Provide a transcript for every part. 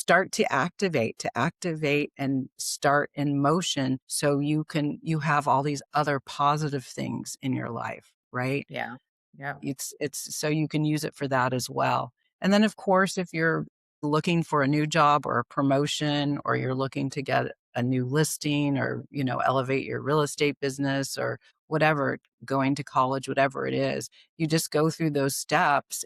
start to activate and start in motion so you have all these other positive things in your life, right? Yeah. Yeah. It's so you can use it for that as well. And then of course, if you're looking for a new job or a promotion, or you're looking to get a new listing, or, elevate your real estate business, or whatever, going to college, whatever it is, you just go through those steps,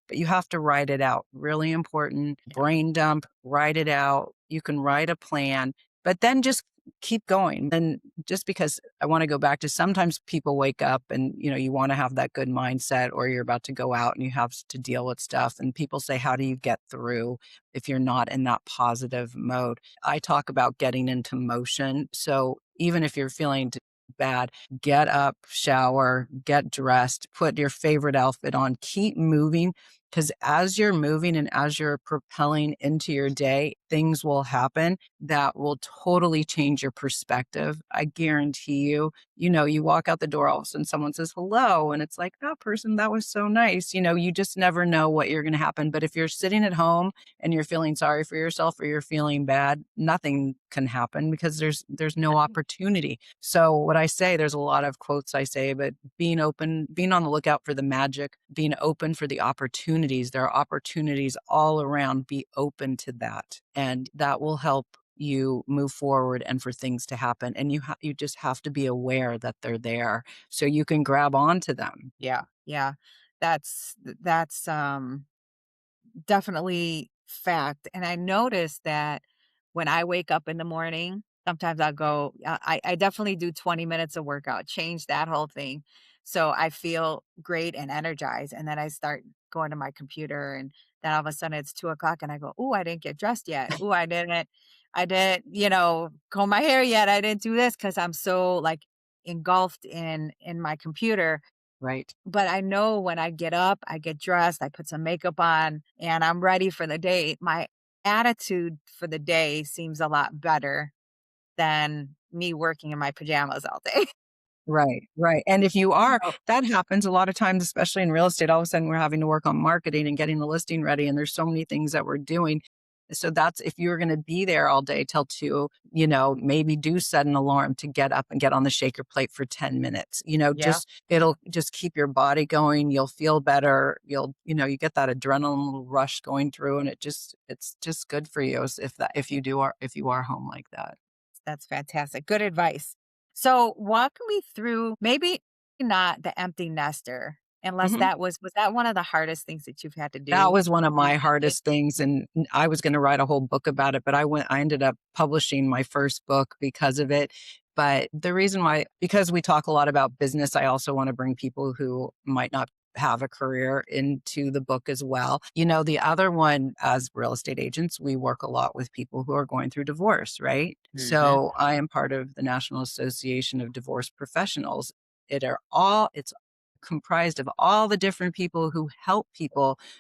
but you have to write it out. Really important. Yeah. Brain dump, write it out. You can write a plan, but then just keep going. And just because I want to go back to, sometimes people wake up and, you want to have that good mindset, or you're about to go out and you have to deal with stuff. And people say, how do you get through if you're not in that positive mode? I talk about getting into motion. So even if you're feeling bad, get up, shower, get dressed, put your favorite outfit on, keep moving. Because as you're moving and as you're propelling into your day, things will happen that will totally change your perspective. I guarantee you. You walk out the door, all of a sudden someone says hello, and it's like, that person, that was so nice. You just never know what you're going to happen. But if you're sitting at home and you're feeling sorry for yourself, or you're feeling bad, nothing can happen, because there's no opportunity. So what I say, there's a lot of quotes I say, but being open, being on the lookout for the magic, being open for the opportunities. There are opportunities all around. Be open to that, and that will help you move forward and for things to happen. And you just have to be aware that they're there so you can grab onto them. Yeah. Yeah. That's definitely fact. And I noticed that when I wake up in the morning, sometimes I'll go, I definitely do 20 minutes of workout, change that whole thing. So I feel great and energized. And then I start going to my computer, and then all of a sudden it's 2 o'clock and I go, oh, I didn't get dressed yet. Oh, I didn't, comb my hair yet. I didn't do this because I'm so like engulfed in my computer. Right. But I know when I get up, I get dressed, I put some makeup on, and I'm ready for the day. My attitude for the day seems a lot better than me working in my pajamas all day. Right, right. And if you are, that happens a lot of times, especially in real estate. All of a sudden, we're having to work on marketing and getting the listing ready, and there's so many things that we're doing. So that's, if you're going to be there all day till 2, maybe do set an alarm to get up and get on the shaker plate for 10 minutes. Yeah. It'll just keep your body going. You'll feel better. You get that adrenaline rush going through, and it's just good for you, if you are home like that. That's fantastic. Good advice. So walk me through, maybe not the empty nester, unless Mhm. was that one of the hardest things that you've had to That do was one of in my the beginning? hardest things, and I was gonna write a whole book about it, but I ended up publishing my first book because of it. But the reason why, because we talk a lot about business, I also wanna bring people who might not have a career into the book as well. The other one, as real estate agents, we work a lot with people who are going through divorce, right? Mhm. So, I am part of the National Association of Divorce Professionals. It's comprised of all the different people who help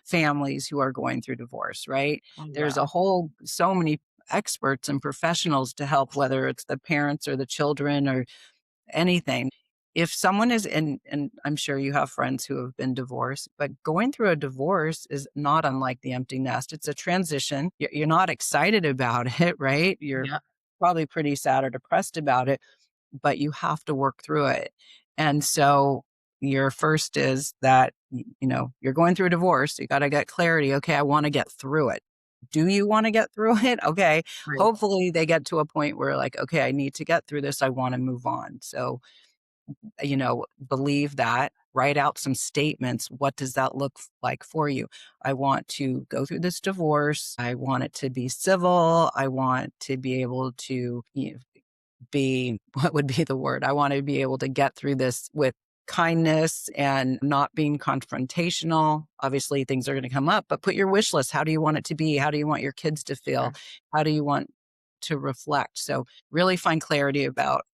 families who are going through divorce, right? Oh, There's wow. so many experts and professionals to help, whether it's the parents or the children or anything. If someone is in, and I'm sure you have friends who have been divorced, but going through a divorce is not unlike the empty nest. It's a transition. You're not excited about it, right? You're Yeah. probably pretty sad or depressed about it, but you have to work through it. And so your first is that, you're going through a divorce. You got to get clarity. Okay, I want to get through it. Do you want to get through it? Okay. Right. Hopefully they get to a point where, like, okay, I need to get through this. I want to move on. So, believe that, write out some statements. What does that look like for you? I want to go through this divorce. I want it to be civil. I want to be able to, be what would be the word? I want to be able to get through this with kindness and not being confrontational. Obviously, things are going to come up, but put your wish list. How do you want it to be? How do you want your kids to feel? Sure. How do you want to reflect? So really find clarity about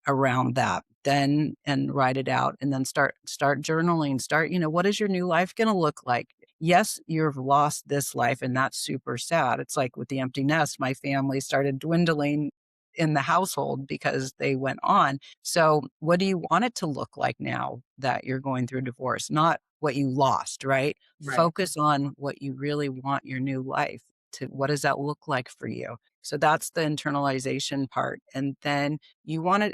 around that, then, and write it out, and then start journaling. Start, what is your new life going to look like? Yes, you've lost this life, and that's super sad. It's like with the empty nest, my family started dwindling in the household because they went on. So what do you want it to look like now that you're going through divorce? Not what you lost, right? Right. Focus on what you really want your new life. to what does that look like for you? So that's the internalization part. And then you want to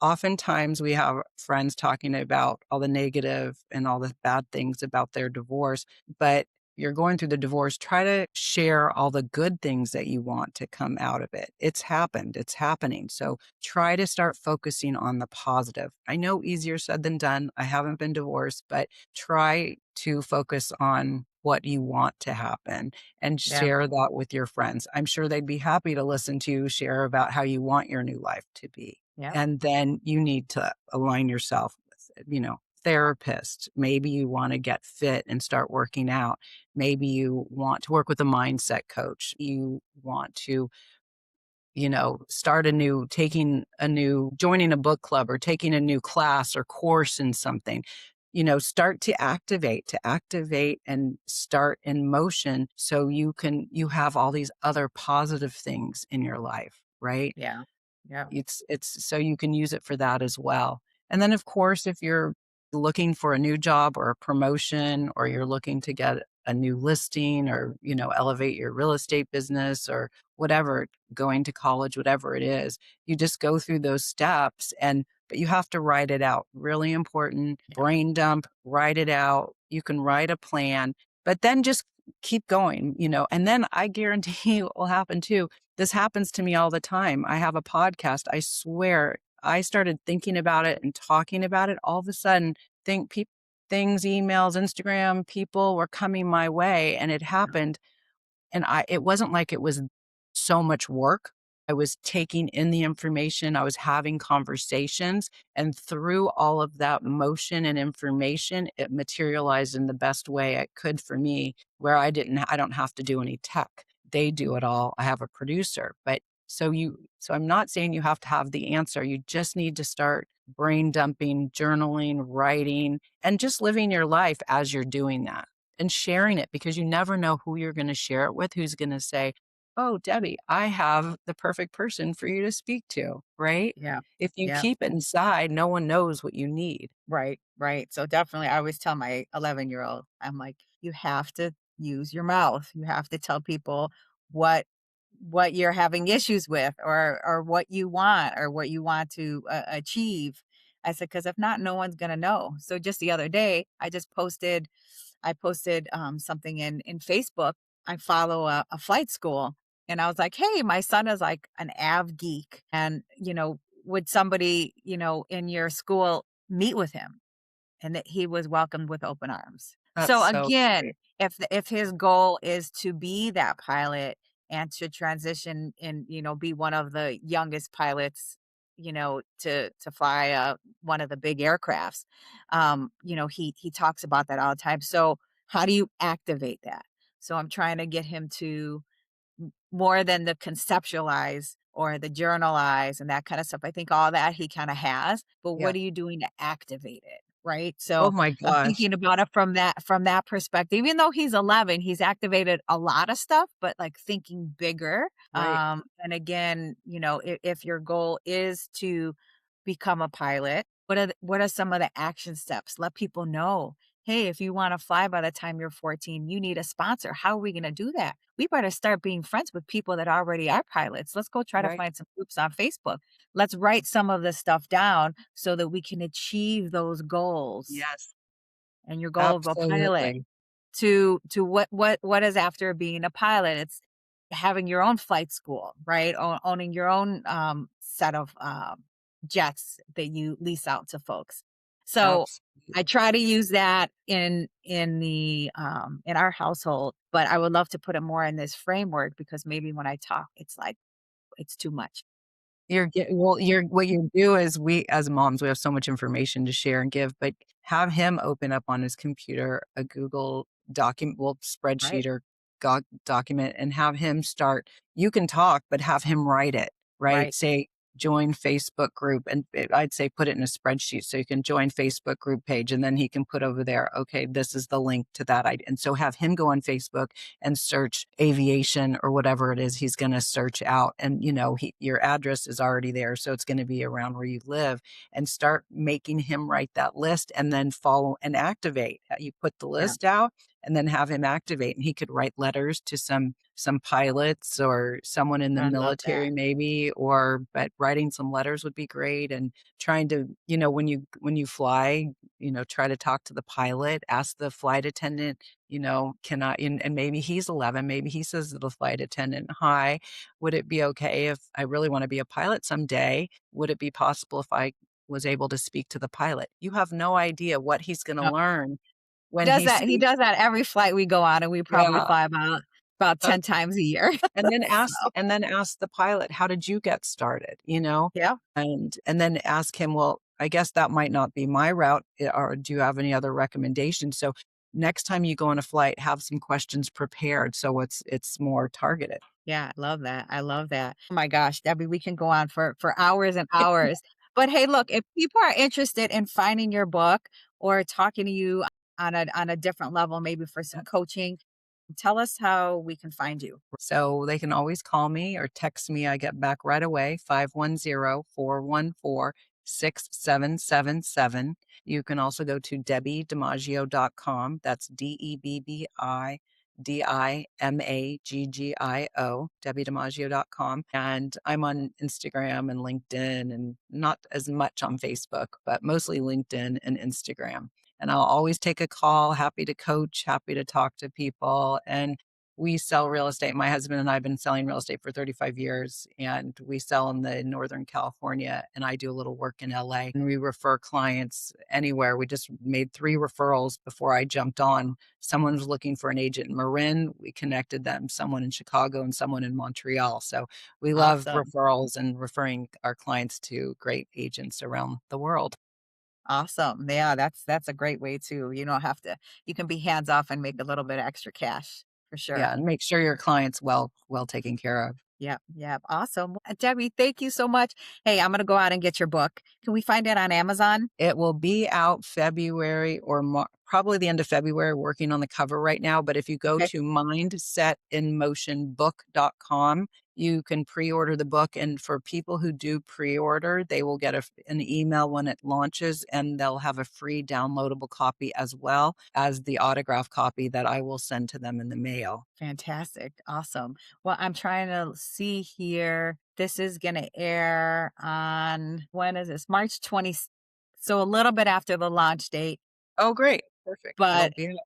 oftentimes we have friends talking about all the negative and all the bad things about their divorce, but you're going through the divorce, try to share all the good things that you want to come out of it. It's happened, it's happening. So try to start focusing on the positive. I know easier said than done. I haven't been divorced, but try to focus on what you want to happen and Yeah. share that with your friends. I'm sure they'd be happy to listen to you share about how you want your new life to be. Yeah. And then you need to align yourself with, therapist. Maybe you want to get fit and start working out. Maybe you want to work with a mindset coach. You want to, start joining a book club or taking a new class or course in something. Start to activate and start in motion so you have all these other positive things in your life, right? Yeah. Yeah. It's so you can use it for that as well. And then, of course, if you're looking for a new job or a promotion, or you're looking to get a new listing or, elevate your real estate business or whatever, going to college, whatever it is, you just go through those steps but you have to write it out. Really important. Yeah. Brain dump, write it out. You can write a plan, but then just keep going, and then I guarantee you it will happen too. This happens to me all the time. I have a podcast. I swear I started thinking about it and talking about it. All of a sudden, think peop things, emails, Instagram, people were coming my way, and it happened, and it wasn't like it was so much work. I was taking in the information, I was having conversations, and through all of that motion and information, it materialized in the best way it could for me, where I don't have to do any tech. They do it all. I have a producer, but so I'm not saying you have to have the answer. You just need to start brain dumping, journaling, writing, and just living your life as you're doing that and sharing it, because you never know who you're gonna share it with, who's gonna say, "Oh, Debbie, I have the perfect person for you to speak to," right? Yeah. If you Yeah. keep it inside, no one knows what you need. Right, right. So definitely, I always tell my 11-year-old, I'm like, you have to use your mouth. You have to tell people what what you're having issues with, or what you want, or what you want to achieve. I said, because if not, no one's gonna know. So just the other day, I posted something in Facebook. I follow a flight school, and I was like, hey, my son is like an av geek, and would somebody in your school meet with him? And that he was welcomed with open arms. That's So so again, great. if his goal is to be that pilot and to transition and be one of the youngest pilots, to fly one of the big aircrafts, he talks about that all the time. So how do you activate that? So I'm trying to get him to more than the conceptualize or the journalize and that kind of stuff. I think all that he kind of has, but Yeah. what are you doing to activate it? Right. Oh So my I'm gosh. thinking about it from that perspective. Even though he's 11, he's activated a lot of stuff, but like thinking bigger. Right, And again, if your goal is to become a pilot, what are some of the action steps? Let people know. Hey, if you want to fly by the time you're 14, you need a sponsor. How are we going to do that? We better start being friends with people that already are pilots. Let's go try to right. find some groups on Facebook. Let's write some of this stuff down so that we can achieve those goals. Yes, And your goal of a pilot absolutely. to what is after being a pilot? It's having your own flight school, right? Owning your own set of jets that you lease out to folks. So I Absolutely. try to use that in our household, but I would love to put it more in this framework because maybe when I talk, it's like it's too much. You're what you do is we as moms, we have so much information to share and give, but have him open up on his computer a Google Right, spreadsheet or document and have him start you can talk, but have him write it, right? right, Say, join Facebook group, and I'd say put it in a spreadsheet so you can join Facebook group page, and then he can put over there, "Okay, this is the link to that." And so have him go on Facebook and search aviation or whatever it is he's going to search out. And, your address is already there. So it's going to be around where you live, and start making him write that list and then follow and activate. You put the yeah, list out. and then have him activate. And he could write letters to some pilots or someone in the I love military that. maybe, or but writing some letters would be great. And trying to, when you fly, try to talk to the pilot, ask the flight attendant, can I, and maybe he's 11, maybe he says to the flight attendant, "Hi, would it be okay if I really want to be a pilot someday? Would it be possible if I was able to speak to the pilot?" You have no idea what he's going to Yep. learn He when does he that he sees. does that every flight we go on, and we probably Yeah. fly about 10 times a year. And then ask So, and then ask the pilot, "How did you get started?" yeah. And then ask him, "Well, I guess that might not be my route, or do you have any other recommendations?" So, next time you go on a flight, have some questions prepared so it's more targeted. Yeah, I love that. I love that. Oh my gosh, Debbie, we can go on for hours and hours. But hey, look, if people are interested in finding your book or talking to you on a different level, maybe for some coaching, tell us how we can find you. So they can always call me or text me. I get back right away, 510-414-6777. You can also go to DebbiDiMaggio.com. That's DebbiDiMaggio, DebbiDiMaggio.com. And I'm on Instagram and LinkedIn, and not as much on Facebook, but mostly LinkedIn and Instagram. And I'll always take a call, happy to coach, happy to talk to people. And we sell real estate. My husband and I have been selling real estate for 35 years, and we sell in the Northern California, and I do a little work in LA, and we refer clients anywhere. We just made 3 referrals before I jumped on. Someone was looking for an agent in Marin. We connected them, someone in Chicago and someone in Montreal. So we love Awesome. referrals and referring our clients to great agents around the world. Awesome. Yeah, that's a great way too. You don't have to you can be hands off and make a little bit of extra cash for sure. Yeah, and make sure your client's well taken care of. Yep, yep. Awesome. Debbie, thank you so much. Hey, I'm gonna go out and get your book. Can we find it on Amazon? It will be out February or probably the end of February, working on the cover right now. But if you go Okay, to mindsetinmotionbook.com, you can pre-order the book. And for people who do pre-order, they will get an email when it launches, and they'll have a free downloadable copy as well as the autograph copy that I will send to them in the mail. fantastic. Awesome. Well, I'm trying to see here. This is gonna air on when is this? March 20. So a little bit after the launch date, Oh, great. Perfect. It'll but be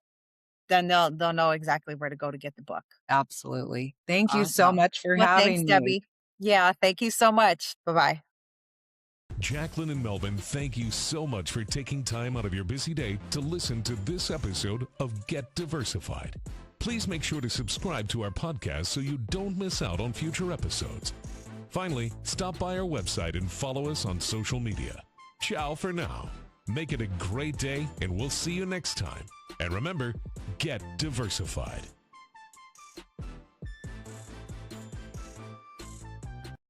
then they'll know exactly where to go to get the book. absolutely. Thank you so Awesome. much for Well, thanks, having me. Debbie. Yeah, thank you so much. Bye-bye. Jacqueline and Melvin, thank you so much for taking time out of your busy day to listen to this episode of Get Diversified. Please make sure to subscribe to our podcast so you don't miss out on future episodes. Finally, stop by our website and follow us on social media. Ciao for now. Make it a great day, and we'll see you next time. And remember, get diversified.